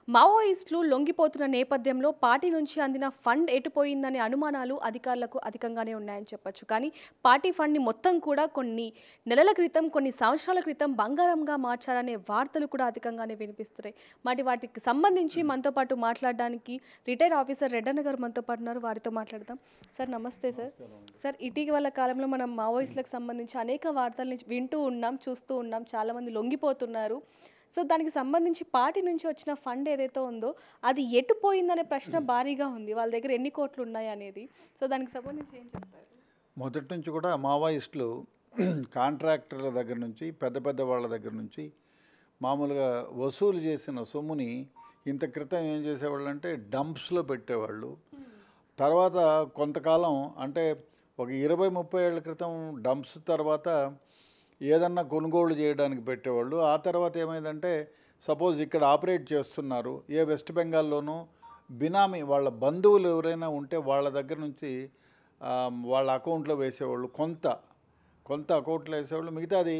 మావోయిస్టులు లొంగిపోతున్న నేపథ్యంలో పార్టీ నుంచి అందిన ఫండ్ ఎటుపోయిందనే అనుమానాలు అధికారులకు అధికంగానే ఉన్నాయని చెప్పొచ్చు. కానీ పార్టీ ఫండ్‌ని మొత్తం కూడా కొన్ని నెలల క్రితం, కొన్ని సంవత్సరాల క్రితం బంగారంగా మార్చారనే వార్తలు కూడా అధికంగానే వినిపిస్తున్నాయి. మరి వాటికి సంబంధించి మనతో పాటు మాట్లాడడానికి రిటైర్డ్ ఆఫీసర్ రెడ్డన్న గారు మనతో పాటు ఉన్నారు. వారితో మాట్లాడదాం. సార్ నమస్తే సార్. సార్ ఇటీవల కాలంలో మనం మావోయిస్టులకు సంబంధించి అనేక వార్తల్ని వింటూ ఉన్నాం, చూస్తూ ఉన్నాం. చాలామంది లొంగిపోతున్నారు. సో దానికి సంబంధించి పార్టీ నుంచి వచ్చిన ఫండ్ ఏదైతే ఉందో అది ఎటు పోయిందనే ప్రశ్న భారీగా ఉంది. వాళ్ళ దగ్గర ఎన్ని కోట్లు ఉన్నాయనేది. సో దానికి సంబంధించి ఏం చెప్తారు? మొదటి నుంచి కూడా మావోయిస్టులు కాంట్రాక్టర్ల దగ్గర నుంచి పెద్ద పెద్ద వాళ్ళ దగ్గర నుంచి మామూలుగా వసూలు చేసిన సొమ్ముని ఇంత క్రితం ఏం చేసేవాళ్ళు అంటే డంప్స్లో పెట్టేవాళ్ళు. తర్వాత కొంతకాలం అంటే ఒక 20-30 ఏళ్ల క్రితం డంప్స్ తర్వాత ఏదన్నా కొనుగోలు చేయడానికి పెట్టేవాళ్ళు. ఆ తర్వాత ఏమైందంటే సపోజ్ ఇక్కడ ఆపరేట్ చేస్తున్నారు, ఏ వెస్ట్ బెంగాల్లోనూ బినామీ వాళ్ళ బంధువులు ఎవరైనా ఉంటే వాళ్ళ దగ్గర నుంచి వాళ్ళ అకౌంట్లో వేసేవాళ్ళు. కొంత అకౌంట్లో వేసేవాళ్ళు, మిగతాది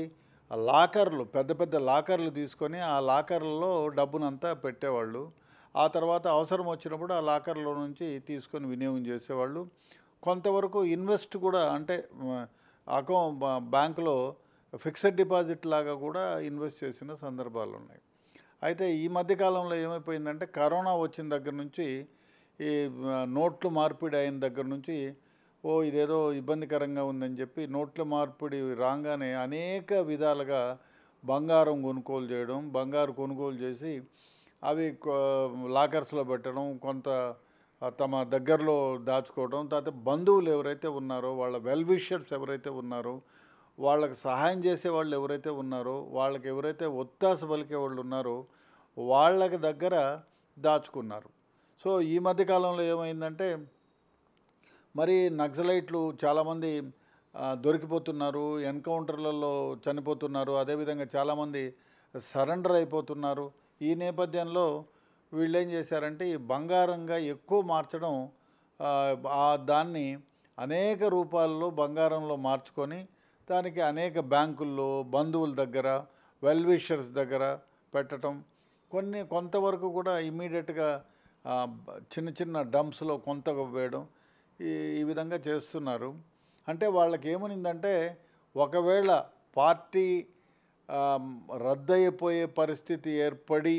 లాకర్లు, పెద్ద పెద్ద లాకర్లు తీసుకొని ఆ లాకర్లలో డబ్బునంతా పెట్టేవాళ్ళు. ఆ తర్వాత అవసరం వచ్చినప్పుడు ఆ లాకర్లో నుంచి తీసుకొని వినియోగం చేసేవాళ్ళు. కొంతవరకు ఇన్వెస్ట్ కూడా అంటే బ్యాంకులో ఫిక్స్డ్ డిపాజిట్ లాగా కూడా ఇన్వెస్ట్ చేసిన సందర్భాలు ఉన్నాయి. అయితే ఈ మధ్యకాలంలో ఏమైపోయిందంటే కరోనా వచ్చిన దగ్గర నుంచి ఈ నోట్లు మార్పిడి అయిన దగ్గర నుంచి ఇదేదో ఇబ్బందికరంగా ఉందని చెప్పి నోట్ల మార్పిడి రాగానే అనేక విధాలుగా బంగారం కొనుగోలు చేయడం, బంగారు కొనుగోలు చేసి అవి లాకర్స్లో పెట్టడం, కొంత తమ దగ్గరలో దాచుకోవడం. తర్వాత బంధువులు ఎవరైతే ఉన్నారో వాళ్ళ వెల్ విషర్స్ ఎవరైతే ఉన్నారో వాళ్ళకి సహాయం చేసే వాళ్ళు ఎవరైతే ఉన్నారో వాళ్ళకి ఎవరైతే ఒత్తాస పలికే వాళ్ళు ఉన్నారో వాళ్ళకి దగ్గర దాచుకున్నారు. సో ఈ మధ్యకాలంలో ఏమైందంటే మరి నక్సలైట్లు చాలామంది దొరికిపోతున్నారు, ఎన్కౌంటర్లలో చనిపోతున్నారు, అదేవిధంగా చాలామంది సరెండర్ అయిపోతున్నారు. ఈ నేపథ్యంలో వీళ్ళు ఏం చేశారంటే ఈ బంగారంగా ఎక్కువ మార్చడం, దాన్ని అనేక రూపాల్లో బంగారంలో మార్చుకొని దానికి అనేక బ్యాంకుల్లో బంధువుల దగ్గర వెల్ విషర్స్ దగ్గర పెట్టడం, కొంతవరకు కూడా ఇమ్మీడియట్గా చిన్న చిన్న డంప్స్లో కొంత వేయడం, ఈ విధంగా చేస్తున్నారు. అంటే వాళ్ళకి ఏమునిందంటే ఒకవేళ పార్టీ రద్దయిపోయే పరిస్థితి ఏర్పడి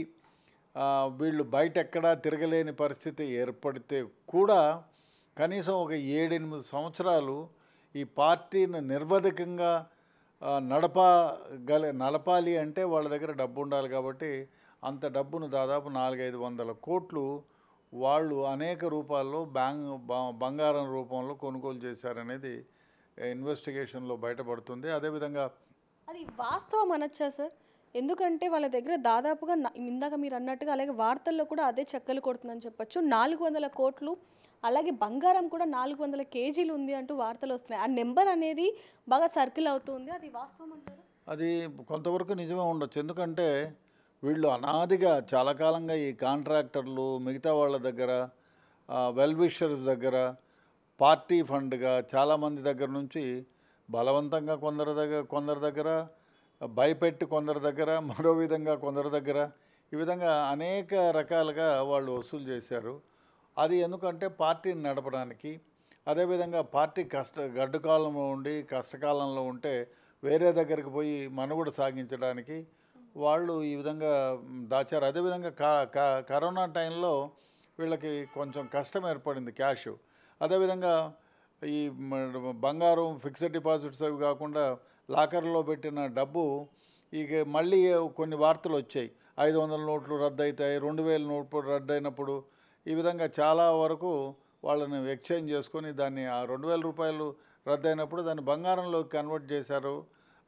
వీళ్ళు బయట ఎక్కడా తిరగలేని పరిస్థితి ఏర్పడితే కూడా కనీసం ఒక 7-8 సంవత్సరాలు ఈ పార్టీని నిర్వధికంగా నడపాలి అంటే వాళ్ళ దగ్గర డబ్బు ఉండాలి. కాబట్టి అంత డబ్బును దాదాపు 400-500 కోట్లు వాళ్ళు అనేక రూపాల్లో బంగారం రూపంలో కొనుగోలు చేశారనేది ఇన్వెస్టిగేషన్లో బయటపడుతుంది. అదేవిధంగా అది వాస్తవం అనొచ్చా సార్? ఎందుకంటే వాళ్ళ దగ్గర దాదాపుగా ఇందాక మీరు అన్నట్టుగా అలాగే వార్తల్లో కూడా అదే చెక్కలు కొడుతుందని చెప్పొచ్చు. 400 కోట్లు, అలాగే బంగారం కూడా 400 కేజీలు ఉంది అంటూ వార్తలు వస్తున్నాయి. ఆ నెంబర్ అనేది బాగా సర్కిల్ అవుతుంది. అది వాస్తవం అంటారా? అది కొంతవరకు నిజమే ఉండొచ్చు. ఎందుకంటే వీళ్ళు అనాదిగా చాలా కాలంగా ఈ కాంట్రాక్టర్లు మిగతా వాళ్ళ దగ్గర వెల్ విషర్స్ దగ్గర పార్టీ ఫండ్గా చాలామంది దగ్గర నుంచి బలవంతంగా కొందరి దగ్గర భయపెట్టి కొందరి దగ్గర మరో విధంగా కొందరి దగ్గర ఈ విధంగా అనేక రకాలుగా వాళ్ళు వసూలు చేశారు. అది ఎందుకంటే పార్టీని నడపడానికి, అదేవిధంగా పార్టీ గడ్డు కాలంలో ఉండి కష్టకాలంలో ఉంటే వేరే దగ్గరికి పోయి మనుగడ సాగించడానికి వాళ్ళు ఈ విధంగా దాచారు. అదేవిధంగా కరోనా టైంలో వీళ్ళకి కొంచెం కష్టం ఏర్పడింది క్యాష్. అదేవిధంగా ఈ బంగారం ఫిక్స్డ్ డిపాజిట్స్ అవి కాకుండా లాకర్లో పెట్టిన డబ్బు ఇక మళ్ళీ కొన్ని వార్తలు వచ్చాయి. 500 నోట్లు రద్దవుతాయి, 2000 నోట్లు రద్దయినప్పుడు ఈ విధంగా చాలా వరకు వాళ్ళని ఎక్స్చేంజ్ చేసుకొని దాన్ని ఆ 2000 రూపాయలు రద్దయినప్పుడు దాన్ని బంగారంలోకి కన్వర్ట్ చేశారు.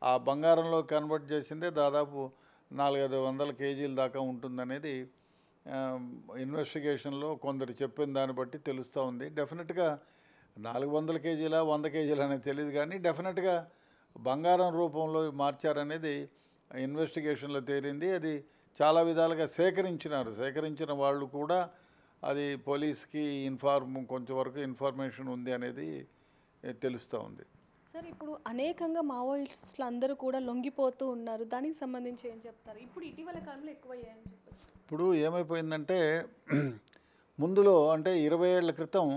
ఆ బంగారంలో కన్వర్ట్ చేసిందే దాదాపు 400-500 కేజీల దాకా ఉంటుందనేది ఇన్వెస్టిగేషన్లో కొందరు చెప్పిన దాన్ని బట్టి తెలుస్తూ ఉంది. డెఫినెట్గా 400 కేజీలా 100 కేజీలు అనేది తెలియదు, కానీ డెఫినెట్గా బంగారం రూపంలో మార్చారనేది ఇన్వెస్టిగేషన్లో తేలింది. అది చాలా విధాలుగా సేకరించిన వాళ్ళు కూడా అది పోలీస్కి కొంచెం వరకు ఇన్ఫర్మేషన్ ఉంది అనేది తెలుస్తూ ఉంది. సార్ ఇప్పుడు అనేకంగా మావోయిస్టులు అందరూ కూడా లొంగిపోతూ ఉన్నారు. దానికి సంబంధించి ఏం చెప్తారు? ఇప్పుడు ఇటీవల కాలంలో ఎక్కువయ్యాయని చెప్పొచ్చు. ఇప్పుడు ఏమైపోయిందంటే ముందులో అంటే 20 ఏళ్ల క్రితం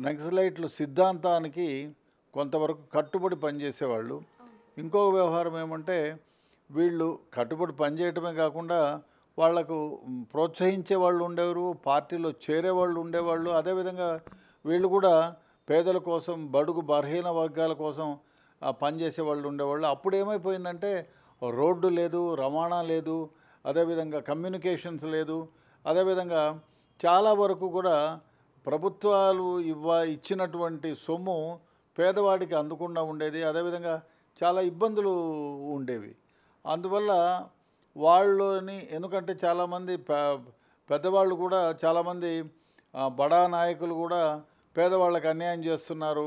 నక్సలైట్లు సిద్ధాంతానికి కొంతవరకు కట్టుబడి పనిచేసేవాళ్ళు. అవును సార్. ఇంకో వ్యవహారం ఏమంటే వీళ్ళు కట్టుబడి పనిచేయటమే కాకుండా వాళ్లకు ప్రోత్సహించే వాళ్ళు ఉండేవారు, పార్టీలో చేరేవాళ్ళు ఉండేవాళ్ళు. అదేవిధంగా వీళ్ళు కూడా పేదల కోసం, బడుగు బలహీన వర్గాల కోసం పనిచేసే వాళ్ళు ఉండేవాళ్ళు. అప్పుడు ఏమైపోయిందంటే రోడ్డు లేదు, రవాణా లేదు, అదేవిధంగా కమ్యూనికేషన్స్ లేదు. అదేవిధంగా చాలా వరకు కూడా ప్రభుత్వాలు ఇచ్చినటువంటి సొమ్ము పేదవాడికి అందకుండా ఉండేది. అదేవిధంగా చాలా ఇబ్బందులు ఉండేవి. అందువల్ల వాళ్ళని ఎందుకంటే చాలామంది పెద్దవాళ్ళు కూడా చాలామంది బడా నాయకులు కూడా పేదవాళ్ళకి అన్యాయం చేస్తున్నారు.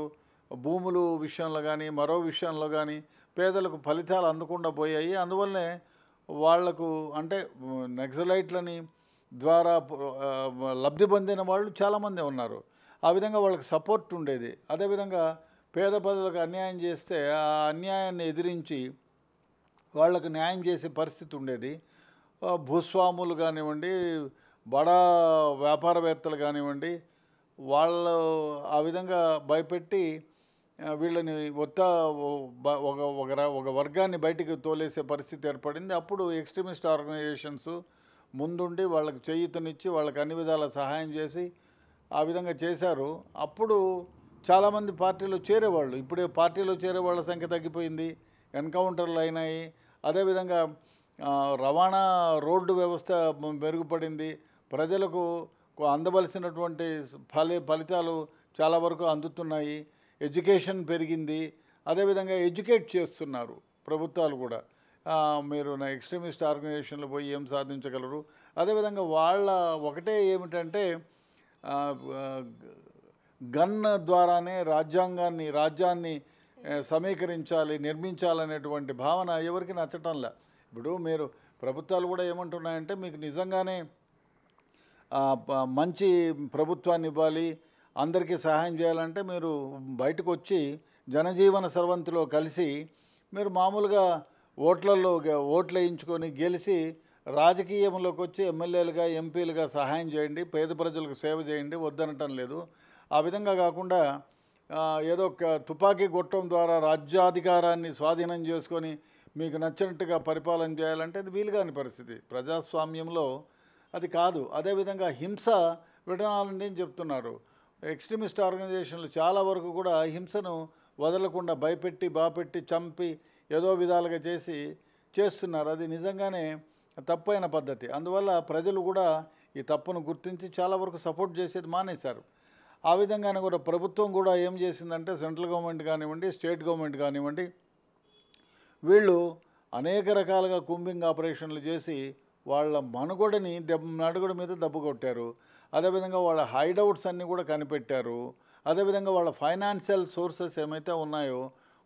భూములు విషయంలో కానీ మరో విషయంలో కానీ పేదలకు ఫలితాలు అందకుండా పోయాయి. అందువల్లనే వాళ్లకు అంటే నక్సలైట్లని ద్వారా లబ్ధి పొందిన వాళ్ళు చాలామంది ఉన్నారు. ఆ విధంగా వాళ్ళకి సపోర్ట్ ఉండేది. అదేవిధంగా పేద ప్రజలకు అన్యాయం చేస్తే ఆ అన్యాయాన్ని ఎదిరించి వాళ్ళకు న్యాయం చేసే పరిస్థితి ఉండేది. భూస్వాములు కానివ్వండి, బడా వ్యాపారవేత్తలు కానివ్వండి, వాళ్ళు ఆ విధంగా భయపెట్టి వీళ్ళని ఒక వర్గాన్ని బయటికి తోలేసే పరిస్థితి ఏర్పడింది. అప్పుడు ఎక్స్ట్రీమిస్ట్ ఆర్గనైజేషన్స్ ముందుండి వాళ్ళకి చేయూతనిచ్చి వాళ్ళకి అన్ని విధాల సహాయం చేసి ఆ విధంగా చేశారు. అప్పుడు చాలామంది పార్టీలో చేరేవాళ్ళు. ఇప్పుడే పార్టీలో చేరే వాళ్ళ సంఖ్య తగ్గిపోయింది, ఎన్కౌంటర్లు అయినాయి. అదేవిధంగా రవాణా రోడ్డు వ్యవస్థ మెరుగుపడింది. ప్రజలకు అందవలసినటువంటి ఫలితాలు చాలా వరకు అందుతున్నాయి. ఎడ్యుకేషన్ పెరిగింది. అదేవిధంగా ఎడ్యుకేట్ చేస్తున్నారు ప్రభుత్వాలు కూడా. మీరు నా ఎక్స్ట్రీమిస్ట్ ఆర్గనైజేషన్లో పోయి ఏం సాధించగలరు. అదేవిధంగా వాళ్ళ ఒకటే ఏమిటంటే గన్ ద్వారానే రాజ్యాన్ని సమీకరించాలి, నిర్మించాలనేటువంటి భావన ఎవరికి నచ్చటంలే. ఇప్పుడు మీరు ప్రభుత్వాలు కూడా ఏమంటున్నాయంటే మీకు నిజంగానే మంచి ప్రభుత్వాన్ని ఇవ్వాలి, అందరికీ సహాయం చేయాలంటే మీరు బయటకు వచ్చి జనజీవన సర్వంతిలో కలిసి మీరు మామూలుగా ఓట్లు వేయించుకొని గెలిచి రాజకీయంలోకి వచ్చి ఎమ్మెల్యేలుగా, ఎంపీలుగా సహాయం చేయండి, పేద ప్రజలకు సేవ చేయండి, వద్దనటం లేదు. ఆ విధంగా కాకుండా ఏదో తుపాకీ గొట్టం ద్వారా రాజ్యాధికారాన్ని స్వాధీనం చేసుకొని మీకు నచ్చినట్టుగా పరిపాలన చేయాలంటే అది వీలుగాని పరిస్థితి. ప్రజాస్వామ్యంలో అది కాదు. అదేవిధంగా హింస విడనాలని చెప్తున్నారు. ఎక్స్ట్రీమిస్ట్ ఆర్గనైజేషన్లు చాలా వరకు కూడా హింసను వదలకుండా భయపెట్టి, బాపెట్టి, చంపి ఏదో విధాలుగా చేస్తున్నారు. అది నిజంగానే తప్పైన పద్ధతి. అందువల్ల ప్రజలు కూడా ఈ తప్పును గుర్తించి చాలా వరకు సపోర్ట్ చేసేది మానేశారు. ఆ విధంగానే కూడా ప్రభుత్వం కూడా ఏం చేసిందంటే సెంట్రల్ గవర్నమెంట్ కానివ్వండి, స్టేట్ గవర్నమెంట్ కానివ్వండి, వీళ్ళు అనేక రకాలుగా కూంబింగ్ ఆపరేషన్లు చేసి వాళ్ళ మనుగడని నడుగుడు మీద దెబ్బ కొట్టారు. అదేవిధంగా వాళ్ళ హైడౌట్స్ అన్నీ కూడా కనిపెట్టారు. అదేవిధంగా వాళ్ళ ఫైనాన్షియల్ సోర్సెస్ ఏమైతే ఉన్నాయో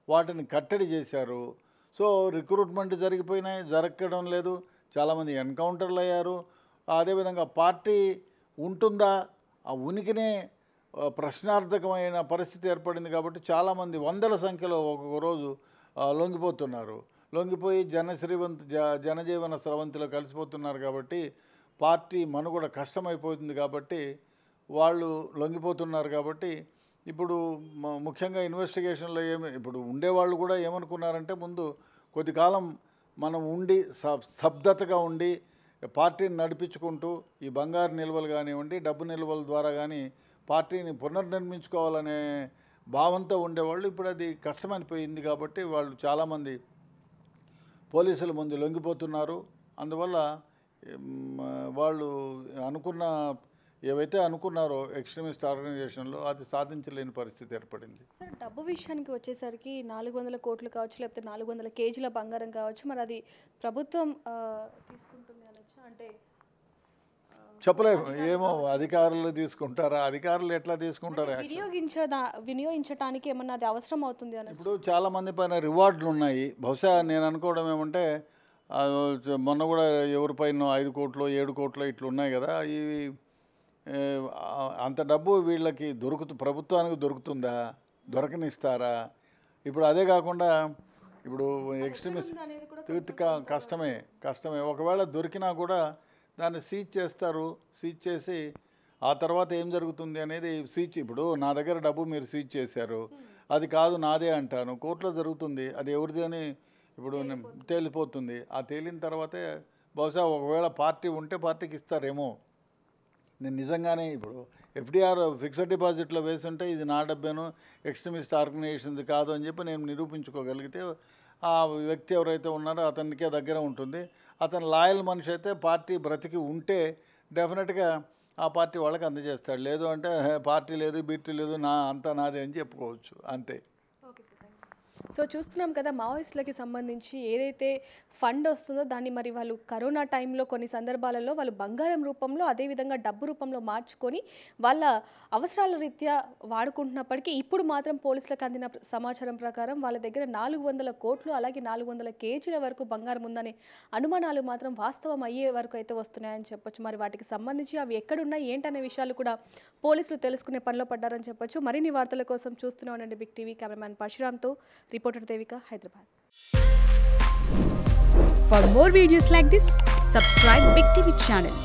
వాటిని కట్టడి చేశారు. సో రిక్రూట్మెంట్ జరగడం లేదు, చాలామంది ఎన్కౌంటర్లు అయ్యారు. అదేవిధంగా పార్టీ ఉంటుందా, ఆ ఉనికినే ప్రశ్నార్థకమైన పరిస్థితి ఏర్పడింది. కాబట్టి చాలామంది వందల సంఖ్యలో ఒక్కొక్క రోజు లొంగిపోతున్నారు. లొంగిపోయి జనజీవన స్రవంతిలో కలిసిపోతున్నారు. కాబట్టి పార్టీ మనుగడ కష్టమైపోతుంది. కాబట్టి వాళ్ళు లొంగిపోతున్నారు. కాబట్టి ఇప్పుడు ముఖ్యంగా ఇన్వెస్టిగేషన్లో ఇప్పుడు ఉండేవాళ్ళు కూడా ఏమనుకున్నారంటే ముందు కొద్ది కాలం మనం ఉండి స్తబ్దతగా ఉండి పార్టీని నడిపించుకుంటూ ఈ బంగారు నిల్వలు కానివ్వండి, డబ్బు నిల్వల ద్వారా కానీ పార్టీని పునర్నిర్మించుకోవాలనే భావంతో ఉండేవాళ్ళు. ఇప్పుడు అది కష్టమైపోయింది. కాబట్టి వాళ్ళు చాలామంది పోలీసుల ముందు లొంగిపోతున్నారు. అందువల్ల వాళ్ళు ఏవైతే అనుకున్నారో ఎక్స్ట్రీమిస్ట్ ఆర్గనైజేషన్లో అది సాధించలేని పరిస్థితి ఏర్పడింది. సార్ డబ్బు విషయానికి వచ్చేసరికి 400 కోట్లు కావచ్చు, లేకపోతే 400 కేజీల బంగారం కావచ్చు, మరి అది ప్రభుత్వం తీసుకుంటుంది అనొచ్చు. అంటే చెప్పలేము, ఏమో అధికారులు తీసుకుంటారా, అధికారులు ఎట్లా తీసుకుంటారా, వినియోగించడానికి ఏమన్నా అది అవసరం అవుతుంది అని. ఇప్పుడు చాలామంది పైన రివార్డులు ఉన్నాయి. బహుశా నేను అనుకోవడం ఏమంటే మొన్న కూడా ఎవరిపైన 5 కోట్లు 7 కోట్లు ఇట్లా ఉన్నాయి కదా, ఇవి అంత డబ్బు వీళ్ళకి ప్రభుత్వానికి దొరుకుతుందా, దొరకనిస్తారా, ఇప్పుడు అదే కాకుండా ఇప్పుడు ఎక్స్ట్రీమిస్ట్ కష్టమే ఒకవేళ దొరికినా కూడా దాన్ని సీజ్ చేస్తారు. సీజ్ చేసి ఆ తర్వాత ఏం జరుగుతుంది అనేది ఇప్పుడు నా దగ్గర డబ్బు మీరు సీజ్ చేశారు, అది కాదు నాదే అంటాను, కోర్టులో జరుగుతుంది, అది ఎవరిది అని ఇప్పుడు తేలిపోతుంది. ఆ తేలిన తర్వాతే బహుశా ఒకవేళ పార్టీ ఉంటే పార్టీకి ఇస్తారేమో. నేను నిజంగానే ఇప్పుడు ఎఫ్డిఆర్ ఫిక్స్డ్ డిపాజిట్లో వేసి ఉంటే ఇది నా డబ్బేను, ఎక్స్ట్రీమిస్ట్ ఆర్గనైజేషన్ది కాదు అని చెప్పి నేను నిరూపించుకోగలిగితే ఆ వ్యక్తి ఎవరైతే ఉన్నారో అతనికే దగ్గర ఉంటుంది. అతను లాయల్ మనిషి అయితే పార్టీ బ్రతికి ఉంటే డెఫినెట్గా ఆ పార్టీ వాళ్ళకి అందజేస్తాడు. లేదు అంటే పార్టీ లేదు, బీటీ లేదు, అంతా నాదే అని చెప్పుకోవచ్చు, అంతే. సో చూస్తున్నాం కదా, మావోయిస్టులకి సంబంధించి ఏదైతే ఫండ్ వస్తుందో దాన్ని మరి వాళ్ళు కరోనా టైంలో కొన్ని సందర్భాలలో వాళ్ళు బంగారం రూపంలో అదేవిధంగా డబ్బు రూపంలో మార్చుకొని వాళ్ళ అవసరాల రీత్యా వాడుకుంటున్నప్పటికీ ఇప్పుడు మాత్రం పోలీసులకు అందిన సమాచారం ప్రకారం వాళ్ళ దగ్గర 400 కోట్లు అలాగే 400 కేజీల వరకు బంగారం ఉందనే అనుమానాలు మాత్రం వాస్తవం అయ్యే వరకు అయితే వస్తున్నాయని చెప్పొచ్చు. మరి వాటికి సంబంధించి అవి ఎక్కడున్నాయి ఏంటనే విషయాలు కూడా పోలీసులు తెలుసుకునే పనిలో పడ్డారని చెప్పొచ్చు. మరిన్ని వార్తల కోసం చూస్తూనే ఉండండి బిగ్ టీవీ. కెమెరామ్యాన్ పరశురామ్తో reporter Devika, Hyderabad. For more videos like this, subscribe Big TV channel.